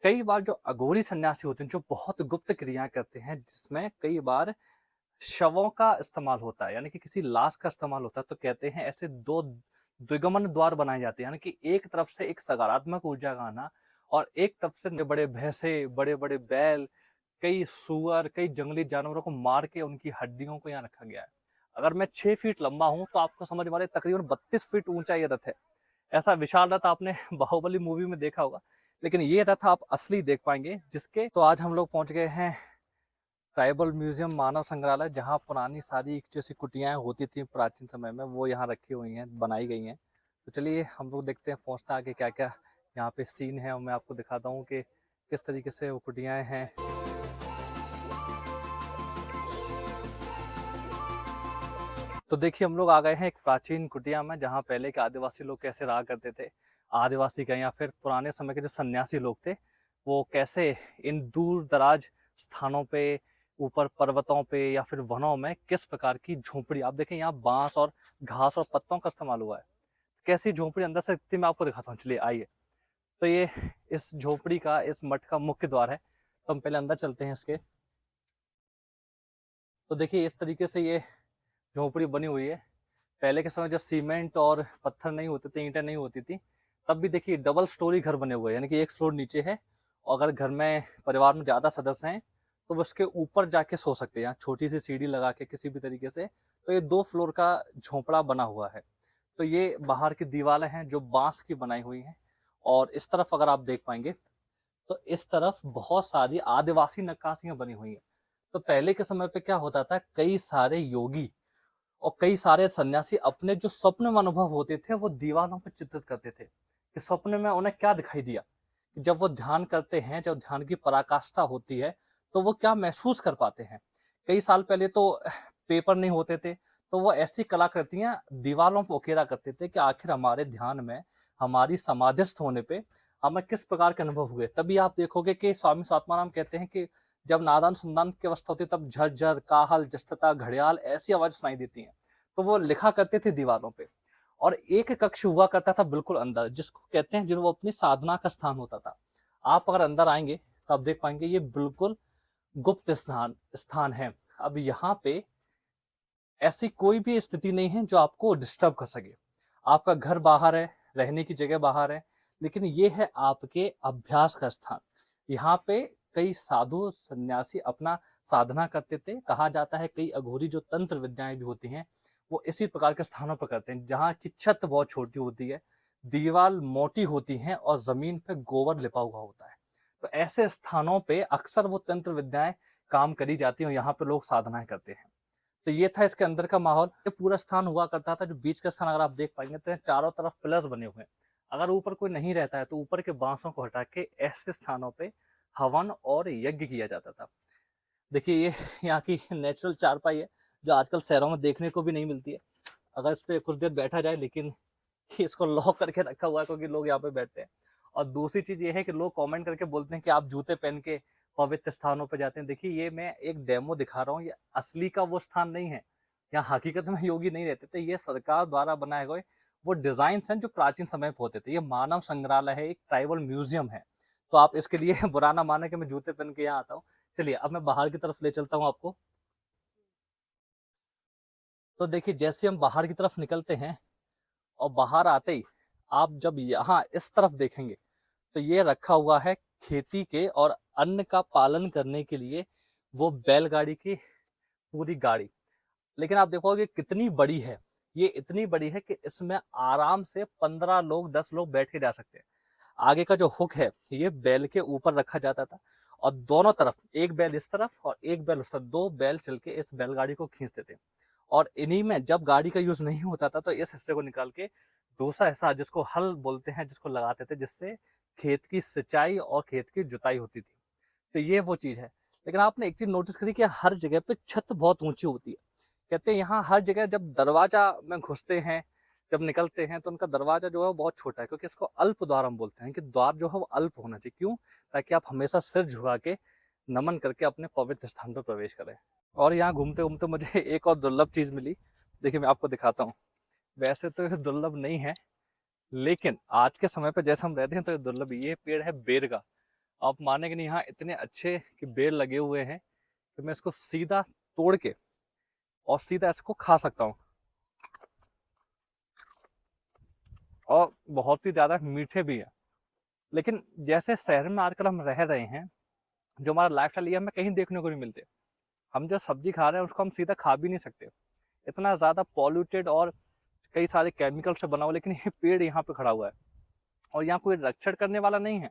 कई बार जो अघोरी सन्यासी होते हैं जो बहुत गुप्त क्रियाएं करते हैं जिसमें कई बार शवों का इस्तेमाल होता है यानी कि किसी लाश का इस्तेमाल होता है तो कहते हैं ऐसे दो द्विगमन द्वार बनाए जाते हैं यानी कि एक तरफ से एक सकारात्मक ऊर्जा का आना और एक तरफ से बड़े बड़े भैंसे बड़े बड़े बैल कई सुअर कई जंगली जानवरों को मार के उनकी हड्डियों को यहाँ रखा गया है। अगर मैं 6 फीट लंबा हूं तो आपको समझ मारे तकरीबन 32 फीट ऊंचा ये रथ है। ऐसा विशाल रथ आपने बाहुबली मूवी में देखा होगा, लेकिन ये रथ आप असली देख पाएंगे जिसके तो आज हम लोग पहुंच गए हैं ट्राइबल म्यूजियम मानव संग्रहालय, जहां पुरानी सारी जैसी कुटियाएं होती थी प्राचीन समय में वो यहाँ रखी हुई हैं, बनाई गई हैं। तो चलिए हम लोग देखते हैं, पहुंचते हैं आगे क्या क्या यहाँ पे सीन है और मैं आपको दिखाता हूँ कि किस तरीके से वो कुटियाएं हैं। तो देखिए हम लोग आ गए हैं एक प्राचीन कुटिया में, जहाँ पहले के आदिवासी लोग कैसे रहा करते थे। आदिवासी का या फिर पुराने समय के जो सन्यासी लोग थे वो कैसे इन दूर दराज स्थानों पे, ऊपर पर्वतों पे या फिर वनों में किस प्रकार की झोपड़ी, आप देखें यहाँ बांस और घास और पत्तों का इस्तेमाल हुआ है। कैसी झोपड़ी अंदर से दिखती मैं आपको दिखाता हूँ, चलिए आइए। तो ये इस झोपड़ी का, इस मठ का मुख्य द्वार है, तो हम पहले अंदर चलते हैं इसके। तो देखिए इस तरीके से ये झोपड़ी बनी हुई है। पहले के समय जब सीमेंट और पत्थर नहीं होते थे, ईंटें नहीं होती थी, तब भी देखिए डबल स्टोरी घर बने हुए हैं, यानी कि एक फ्लोर नीचे है और अगर घर में परिवार में ज्यादा सदस्य हैं तो वो उसके ऊपर जाके सो सकते हैं, यहाँ छोटी सी सीढ़ी लगा के किसी भी तरीके से। तो ये 2 फ्लोर का झोपड़ा बना हुआ है। तो ये बाहर की दीवारें हैं जो बांस की बनाई हुई हैं और इस तरफ अगर आप देख पाएंगे तो इस तरफ बहुत सारी आदिवासी नक्काशियां बनी हुई हैं। तो पहले के समय पे क्या होता था, कई सारे योगी और कई सारे सन्यासी अपने जो स्वप्न में अनुभव होते थे वो दीवारों पर चित्रित करते थे कि स्वप्न में उन्हें क्या दिखाई दिया। जब वो ध्यान करते हैं, जब ध्यान की पराकाष्ठा होती है तो वो क्या महसूस कर पाते हैं। कई साल पहले तो पेपर नहीं होते थे, तो वो ऐसी कलाकृतियां दीवारों पर उकेरा करते थे कि आखिर हमारे ध्यान में, हमारी समाधिस्थ होने पे हमें किस प्रकार के अनुभव हुए। तभी आप देखोगे कि स्वामी स्वात्माराम कहते हैं कि जब नादान सुनदान की अवस्था होती है तब झरझर काहल जस्तता घड़ियाल ऐसी आवाज सुनाई देती हैं। तो वो लिखा करते थे दीवारों पे। और एक कक्ष हुआ करता था बिल्कुल अंदर, जिसको कहते हैं, जो वो अपनी साधना का स्थान होता था। आप अगर अंदर आएंगे तो आप देख पाएंगे ये बिल्कुल गुप्त स्थान स्थान है। अब यहाँ पे ऐसी कोई भी स्थिति नहीं है जो आपको डिस्टर्ब कर सके। आपका घर बाहर है, रहने की जगह बाहर है, लेकिन ये है आपके अभ्यास का स्थान। यहाँ पे कई साधु सन्यासी अपना साधना करते थे। कहा जाता है कई अघोरी जो तंत्र विद्याएं भी होती हैं वो इसी प्रकार के स्थानों पर करते हैं, जहाँ की छत बहुत छोटी होती है, दीवार मोटी होती है और जमीन पे गोबर लिपा हुआ होता है। तो ऐसे स्थानों पे अक्सर वो तंत्र विद्याएं काम करी जाती हैं और यहाँ पे लोग साधनाएं करते हैं। तो ये था इसके अंदर का माहौल। ये पूरा स्थान हुआ करता था, जो बीच का स्थान अगर आप देख पाएंगे तो चारों तरफ पिलर्स बने हुए हैं। अगर ऊपर कोई नहीं रहता है तो ऊपर के बांसों को हटा के ऐसे स्थानों पे हवन और यज्ञ किया जाता था। देखिए ये यहाँ की नेचुरल चारपाई है जो आजकल शहरों में देखने को भी नहीं मिलती है। अगर इस पे कुछ देर बैठा जाए, लेकिन इसको लॉक करके रखा हुआ है क्योंकि लोग यहाँ पे बैठते हैं। और दूसरी चीज ये है कि लोग कमेंट करके बोलते हैं कि आप जूते पहन के पवित्र स्थानों पर जाते हैं। देखिए ये मैं एक डेमो दिखा रहा हूँ, ये असली का वो स्थान नहीं है। यहाँ हकीकत में योगी नहीं रहते थे, ये सरकार द्वारा बनाए गए वो डिजाइन हैं जो प्राचीन समय पे होते थे। ये मानव संग्रहालय है, एक ट्राइबल म्यूजियम है। तो आप इसके लिए बुरा ना माने कि मैं जूते पहन के यहाँ आता हूँ। चलिए अब मैं बाहर की तरफ ले चलता हूँ आपको। तो देखिए जैसे हम बाहर की तरफ निकलते हैं और बाहर आते ही आप जब यहाँ इस तरफ देखेंगे तो ये रखा हुआ है खेती के और अन्न का पालन करने के लिए वो बैलगाड़ी की पूरी गाड़ी। लेकिन आप देखोगे कितनी बड़ी है। ये इतनी बड़ी है कि इसमें आराम से 15 लोग, 10 लोग बैठ के जा सकते हैं। आगे का जो हुक है ये बैल के ऊपर रखा जाता था और दोनों तरफ, एक बैल इस तरफ और एक बैल उस तरफ, 2 बैल चल के इस बैलगाड़ी को खींचते थे। और इन्हीं में जब गाड़ी का यूज नहीं होता था तो इस हिस्से को निकाल के दूसरा हिस्सा, जिसको हल बोलते हैं, जिसको लगाते थे, जिससे खेत की सिंचाई और खेत की जुताई होती थी। तो ये वो चीज है। लेकिन आपने एक चीज नोटिस करी कि हर जगह पे छत बहुत ऊंची होती है। कहते हैं यहाँ हर जगह जब दरवाजा में घुसते हैं, जब निकलते हैं तो उनका दरवाजा जो है वो बहुत छोटा है, क्योंकि इसको अल्प द्वार हम बोलते हैं कि द्वार जो है वो अल्प होना चाहिए। क्यों? ताकि आप हमेशा सिर झुका के नमन करके अपने पवित्र स्थान पर प्रवेश करें। और यहाँ घूमते घूमते मुझे एक और दुर्लभ चीज मिली। देखिए मैं आपको दिखाता हूँ। वैसे तो ये दुर्लभ नहीं है, लेकिन आज के समय पे जैसे हम रहते हैं तो ये दुर्लभ। ये पेड़ है बेर का। आप मानेंगे नहीं, यहाँ इतने अच्छे कि पेड़ लगे हुए हैं कि मैं इसको सीधा तोड़ के और सीधा इसको खा सकता हूँ, और बहुत ही ज़्यादा मीठे भी हैं। लेकिन जैसे शहर में आजकल हम रह रहे हैं, जो हमारा लाइफस्टाइल ये हमें कहीं देखने को नहीं मिलते। हम जो सब्जी खा रहे हैं उसको हम सीधा खा भी नहीं सकते, इतना ज़्यादा पॉल्यूटेड और कई सारे केमिकल से बना हुआ। लेकिन ये पेड़ यहाँ पे खड़ा हुआ है और यहाँ कोई रक्षण करने वाला नहीं है।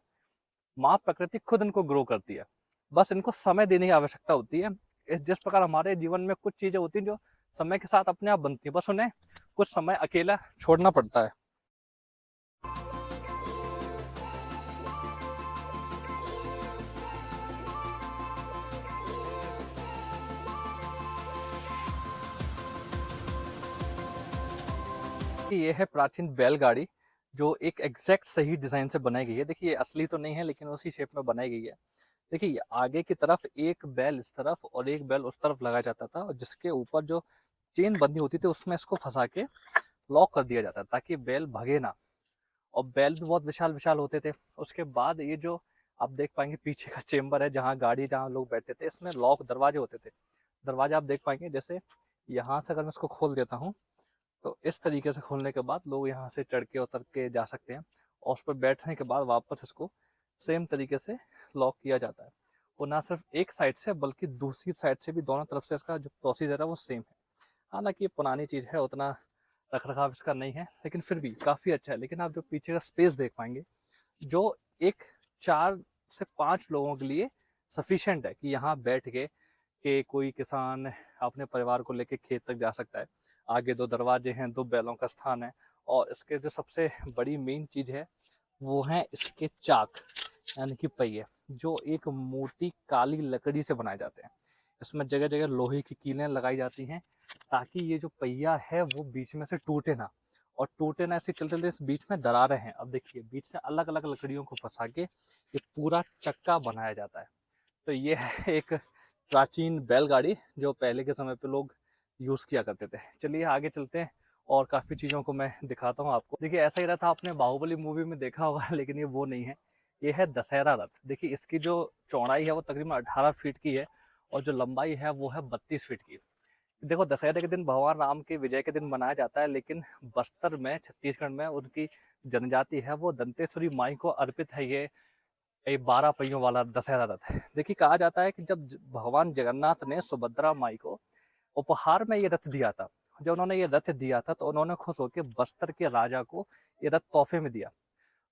माँ प्रकृति खुद इनको ग्रो करती है, बस इनको समय देने की आवश्यकता होती है। जिस प्रकार हमारे जीवन में कुछ चीजें होती हैं जो समय के साथ अपने आप बनती हैं, बस उन्हें कुछ समय अकेला छोड़ना पड़ता है। ये है प्राचीन बैलगाड़ी, जो एक एग्जैक्ट सही डिजाइन से बनाई गई है। देखिए ये असली तो नहीं है लेकिन उसी शेप में बनाई गई है। देखिए आगे की तरफ एक बैल इस तरफ और एक बैल उस तरफ लगाया जाता था, और जिसके ऊपर जो चेन बंधी होती थी उसमें इसको फंसा के लॉक कर दिया जाता ताकि बैल भगे ना। और बैल भी बहुत विशाल विशाल होते थे। उसके बाद ये जो आप देख पाएंगे पीछे का चेम्बर है जहाँ गाड़ी, जहाँ लोग बैठते थे, इसमें लॉक दरवाजे होते थे। दरवाजा आप देख पाएंगे, जैसे यहाँ से अगर मैं इसको खोल देता हूँ तो इस तरीके से खोलने के बाद लोग यहाँ से चढ़ के उतर के जा सकते हैं, और उस पर बैठने के बाद वापस इसको सेम तरीके से लॉक किया जाता है। वो ना सिर्फ एक साइड से बल्कि दूसरी साइड से भी, दोनों तरफ से इसका जो प्रोसीजर है वो सेम है। हालांकि ये पुरानी चीज़ है, उतना रख रखाव इसका नहीं है, लेकिन फिर भी काफ़ी अच्छा है। लेकिन आप जो पीछे का स्पेस देख पाएंगे, जो एक 4 से 5 लोगों के लिए सफिशिएंट है कि यहाँ बैठ के कोई किसान अपने परिवार को लेके खेत तक जा सकता है। आगे 2 दरवाजे हैं, 2 बैलों का स्थान है, और इसके जो सबसे बड़ी मेन चीज़ है वो है इसके चाक, यानी कि पहिए, जो एक मोटी काली लकड़ी से बनाए जाते हैं। इसमें जगह जगह लोहे की कीलें लगाई जाती हैं ताकि ये जो पहिया है वो बीच में से टूटे ना, और टूटे ना, ऐसे चलते चलते इस बीच में दरारें हैं। अब देखिए बीच से अलग अलग लकड़ियों को फंसा के ये पूरा चक्का बनाया जाता है। तो ये है एक प्राचीन बैलगाड़ी जो पहले के समय पे लोग यूज़ किया करते थे। चलिए आगे चलते हैं और काफ़ी चीज़ों को मैं दिखाता हूँ आपको। देखिए ऐसा ही रहता, आपने बाहुबली मूवी में देखा होगा, लेकिन ये वो नहीं है, ये है दशहरा रथ। देखिए इसकी जो चौड़ाई है वो तकरीबन 18 फीट की है, और जो लंबाई है वो है 32 फीट की। देखो दशहरे के दिन भगवान राम के विजय के दिन मनाया जाता है, लेकिन बस्तर में, छत्तीसगढ़ में उनकी जनजाति है वो दंतेश्वरी माई को अर्पित है ये 12 पहियों वाला दशहरा रथ। देखिए कहा जाता है कि जब भगवान जगन्नाथ ने सुभद्रा माई को उपहार में ये रथ दिया था, जब उन्होंने ये रथ दिया था तो उन्होंने खुश होकर बस्तर के राजा को ये रथ तोहफे में दिया।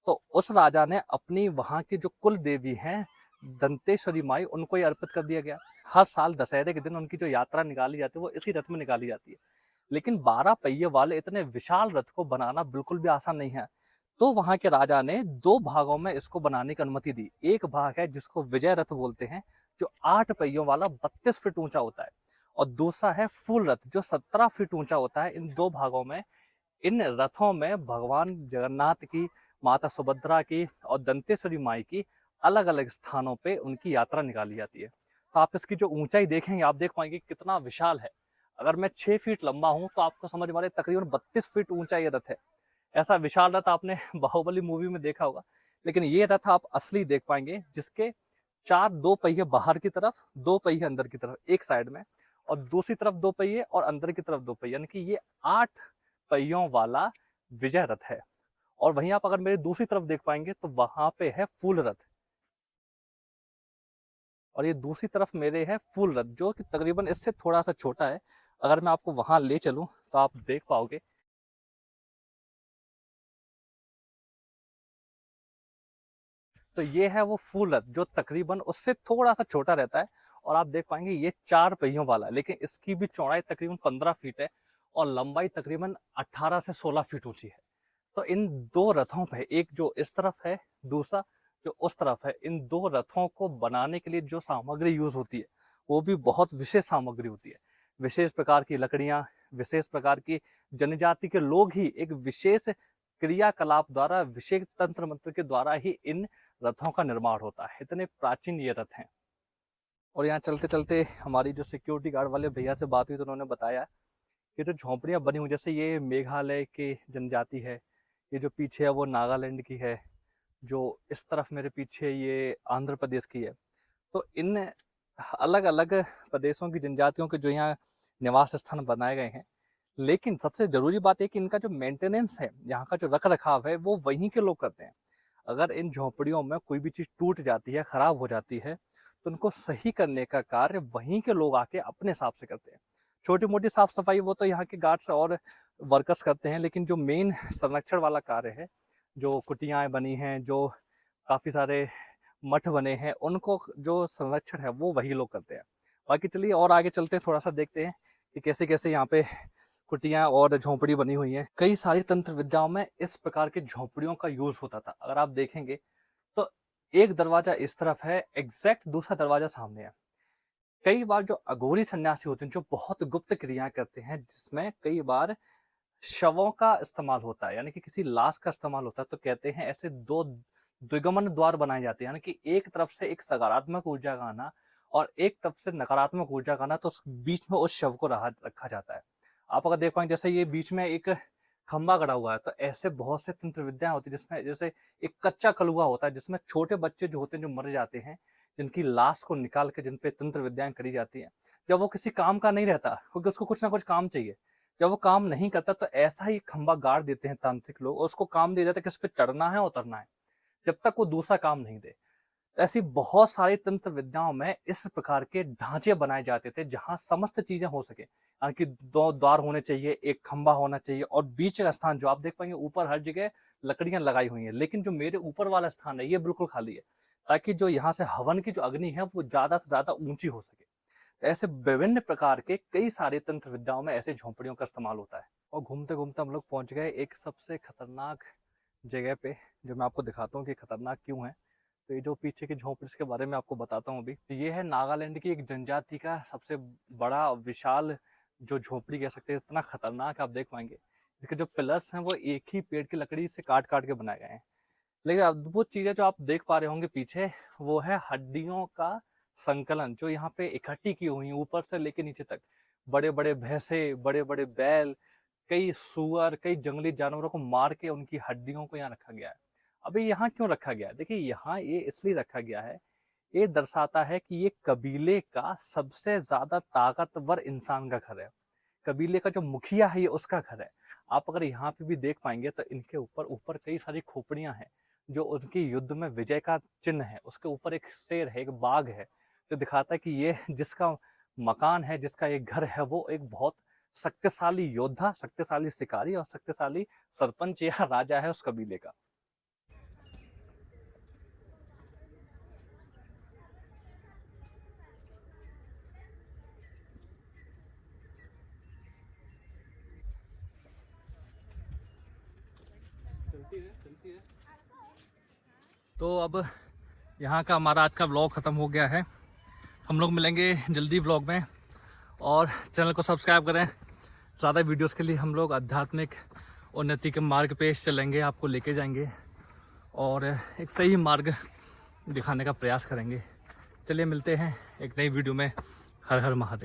तो उस राजा ने अपनी वहां की जो कुल देवी हैं दंतेश्वरी माई, उनको ये अर्पित कर दिया गया। हर साल दशहरे के दिन उनकी जो यात्रा निकाली जाती है वो इसी रथ में निकाली जाती है। लेकिन 12 पहिए वाले इतने विशाल रथ को बनाना बिल्कुल भी आसान नहीं है, तो वहां के राजा ने 2 भागों में इसको बनाने की अनुमति दी। एक भाग है जिसको विजय रथ बोलते हैं, जो 8 पहियों वाला 32 फीट ऊंचा होता है, और दूसरा है फूल रथ जो 17 फीट ऊंचा होता है। इन 2 भागों में, इन रथों में भगवान जगन्नाथ की, माता सुभद्रा की और दंतेश्वरी माई की अलग अलग स्थानों पे उनकी यात्रा निकाली जाती है। तो आप इसकी जो ऊंचाई देखेंगे, आप देख पाएंगे कितना विशाल है। अगर मैं 6 फीट लंबा हूं तो आपको समझ मारे तकरीबन 32 फीट ऊंचा ये रथ है। ऐसा विशाल रथ आपने बाहुबली मूवी में देखा होगा, लेकिन ये रथ आप असली देख पाएंगे, जिसके 2 पहिए बाहर की तरफ, 2 पहिए अंदर की तरफ, एक साइड में, और दूसरी तरफ 2 पहिए और अंदर की तरफ 2 पहिए, यानी कि ये 8 पहियों वाला विजय रथ है। और वहीं आप अगर मेरे दूसरी तरफ देख पाएंगे तो वहां पे है फूल रथ, और ये दूसरी तरफ मेरे है फूल रथ जो कि तकरीबन इससे थोड़ा सा छोटा है। अगर मैं आपको वहां ले चलूं तो आप देख पाओगे। तो ये है वो फूल रथ जो तकरीबन उससे थोड़ा सा छोटा रहता है, और आप देख पाएंगे ये 4 पहियों वाला है, लेकिन इसकी भी चौड़ाई तकरीबन 15 फीट है और लंबाई तकरीबन 18 से 16 फीट ऊंची है। तो इन 2 रथों पे, एक जो इस तरफ है, दूसरा जो उस तरफ है, इन 2 रथों को बनाने के लिए जो सामग्री यूज होती है वो भी बहुत विशेष सामग्री होती है। विशेष प्रकार की लकड़ियां, विशेष प्रकार की जनजाति के लोग ही एक विशेष क्रियाकलाप द्वारा, विशेष तंत्र मंत्र के द्वारा ही इन रथों का निर्माण होता है। इतने प्राचीन ये रथ हैं। और यहाँ चलते चलते हमारी जो सिक्योरिटी गार्ड वाले भैया से बात हुई तो उन्होंने बताया कि जो झोंपड़ियाँ बनी हुई, जैसे ये मेघालय की जनजाति है, ये जो पीछे है वो नागालैंड की है, जो इस तरफ मेरे पीछे ये आंध्र प्रदेश की है। तो इन अलग अलग प्रदेशों की जनजातियों के जो यहाँ निवास स्थान बनाए गए हैं, लेकिन सबसे जरूरी बात है कि इनका जो मेंटेनेंस है, यहाँ का जो रख रखाव है, वो वहीं के लोग करते हैं। अगर इन झोपड़ियों में कोई भी चीज टूट जाती है, खराब हो जाती है, तो उनको सही करने का कार्य वहीं के लोग आके अपने हिसाब से करते हैं। छोटी मोटी साफ सफाई वो तो यहाँ के गार्ड्स और वर्कर्स करते हैं, लेकिन जो मेन संरक्षण वाला कार्य है, जो कुटियाएं बनी हैं, जो काफी सारे मठ बने हैं, उनको जो संरक्षण है वो वही लोग करते हैं। बाकी चलिए और आगे चलते हैं, थोड़ा सा देखते हैं कि कैसे कैसे यहाँ पे कुटियां और झोंपड़ी बनी हुई हैं। कई सारी तंत्र विद्याओं में इस प्रकार के झोंपड़ियों का यूज होता था। अगर आप देखेंगे तो एक दरवाजा इस तरफ है, एग्जैक्ट दूसरा दरवाजा सामने है। कई बार जो अघोरी सन्यासी होते हैं, जो बहुत गुप्त क्रियाएं करते हैं, जिसमें कई बार शवों का इस्तेमाल होता है, यानी कि किसी लाश का इस्तेमाल होता है, तो कहते हैं ऐसे दो द्विगमन द्वार बनाए जाते हैं, यानी कि एक तरफ से एक सकारात्मक ऊर्जा का आना और एक तरफ से नकारात्मक ऊर्जा का आना, तो उस बीच में उस शव को रखा जाता है। आप अगर देख पाएंगे, जैसे ये बीच में एक खंबा गड़ा हुआ है, तो ऐसे बहुत से तंत्र विद्याएं होती है, जिसमें जैसे एक कच्चा कलुआ होता है, जिसमें छोटे बच्चे जो होते हैं, जो मर जाते हैं, जिनकी लाश को निकाल के जिन पे तंत्र विद्याएं करी जाती हैं, जब वो किसी काम का नहीं रहता, क्योंकि उसको कुछ ना कुछ काम चाहिए, जब वो काम नहीं करता, तो ऐसा ही खंबा गाड़ देते हैं तांत्रिक लोग, और उसको काम दिया जाता है कि इस पे चढ़ना है, उतरना है, जब तक वो दूसरा काम नहीं दे। ऐसी बहुत सारी तंत्र विद्याओं में इस प्रकार के ढांचे बनाए जाते थे, जहां समस्त चीजें हो सके, यानी कि दो द्वार होने चाहिए, एक खंबा होना चाहिए, और बीच का स्थान जो आप देख पाएंगे, ऊपर हर जगह लकड़ियां लगाई हुई हैं, लेकिन जो मेरे ऊपर वाला स्थान है, ये बिल्कुल खाली है, ताकि जो यहाँ से हवन की जो अग्नि है, वो ज्यादा से ज्यादा ऊंची हो सके। ऐसे विभिन्न प्रकार के कई सारे तंत्र विद्याओं में ऐसे झोंपड़ियों का इस्तेमाल होता है। और घूमते घूमते हम लोग पहुंच गए एक सबसे खतरनाक जगह पे, जो मैं आपको दिखाता हूँ कि खतरनाक क्यों है। तो ये जो पीछे की झोंपड़ी, इसके बारे में आपको बताता हूँ अभी। तो ये है नागालैंड की एक जनजाति का सबसे बड़ा विशाल जो झोंपड़ी कह सकते हैं, इतना खतरनाक आप देख पाएंगे। इसके जो पिलर्स हैं वो एक ही पेड़ की लकड़ी से काट काट के बनाए गए हैं। लेकिन अद्भुत चीजें जो आप देख पा रहे होंगे पीछे, वो है हड्डियों का संकलन, जो यहाँ पे इकट्ठी की हुई है ऊपर से लेके नीचे तक। बड़े बड़े भैंसे, बड़े बड़े बैल, कई सुअर, कई जंगली जानवरों को मार के उनकी हड्डियों को यहाँ रखा गया है। अभी यहाँ क्यों रखा गया है? देखिए, यहाँ ये इसलिए रखा गया है, ये दर्शाता है कि ये कबीले का सबसे ज्यादा ताकतवर इंसान का घर है। कबीले का जो मुखिया है, ये उसका घर है। आप अगर यहाँ पे भी देख पाएंगे, तो इनके ऊपर ऊपर कई सारी खोपड़ियां हैं, जो उनकी युद्ध में विजय का चिन्ह है। उसके ऊपर एक शेर है, एक बाघ है, जो दिखाता है कि ये जिसका मकान है, जिसका एक घर है, वो एक बहुत शक्तिशाली योद्धा, शक्तिशाली शिकारी और शक्तिशाली सरपंच या राजा है उस कबीले का। तो अब यहाँ का हमारा आज का व्लॉग ख़त्म हो गया है। हम लोग मिलेंगे जल्दी व्लॉग में, और चैनल को सब्सक्राइब करें। ज़्यादा वीडियोस के लिए हम लोग आध्यात्मिक उन्नति के मार्ग पे चलेंगे, आपको लेके जाएंगे और एक सही मार्ग दिखाने का प्रयास करेंगे। चलिए मिलते हैं एक नई वीडियो में। हर हर महादेव।